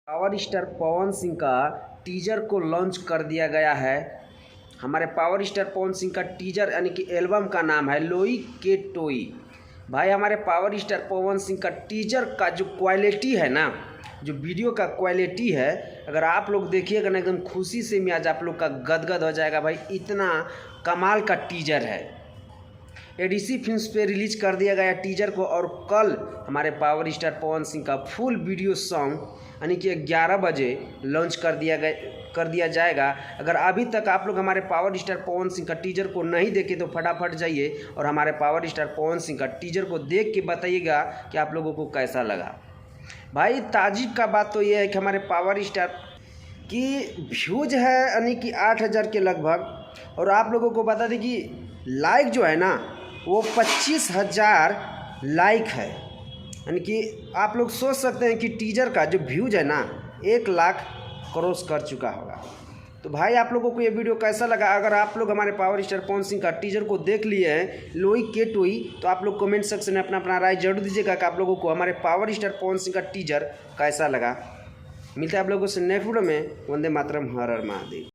Power star Pawan Singh का teaser को launch कर दिया गया है। हमारे पावर स्टार पवन सिंह का टीजर यानी कि एल्बम का नाम है लोई के टोई। भाई हमारे पावर स्टार पवन सिंह का टीजर का जो क्वालिटी है ना, जो वीडियो का क्वालिटी है, अगर आप लोग देखिएगा ना एकदम खुशी से मिजाज आप लोग का गदगद हो जाएगा। भाई इतना कमाल का टीजर है। एडीसी फिल्म्स पे रिलीज कर दिया गया टीजर को और कल हमारे पावर स्टार पवन सिंह का फुल वीडियो सॉन्ग यानी कि 11 बजे लॉन्च कर दिया जाएगा। अगर अभी तक आप लोग हमारे पावर स्टार पवन सिंह का टीजर को नहीं देखे तो फटाफट जाइए और हमारे पावर स्टार पवन सिंह का टीजर को देख के बताइएगा कि आप लोगों को कैसा लगा। भाई ताजुब का बात तो ये है कि हमारे पावर स्टार की व्यूज है यानी कि 8000 के लगभग, और आप लोगों को बता दें कि लाइक जो है ना वो 25,000 लाइक है। यानी कि आप लोग सोच सकते हैं कि टीजर का जो व्यूज है ना 1 लाख क्रॉस कर चुका होगा। तो भाई आप लोगों को ये वीडियो कैसा लगा? अगर आप लोग हमारे पावर स्टार पवन सिंह का टीजर को देख लिए हैं लोई के टोई, तो आप लोग कमेंट सेक्शन में अपना राय जरूर दीजिएगा कि आप लोगों को हमारे पावर स्टार पवन सिंह का टीजर कैसा लगा। मिलता है आप लोगों से नेक्स्ट वीडियो में। वंदे मातरम, हर हर महादेव।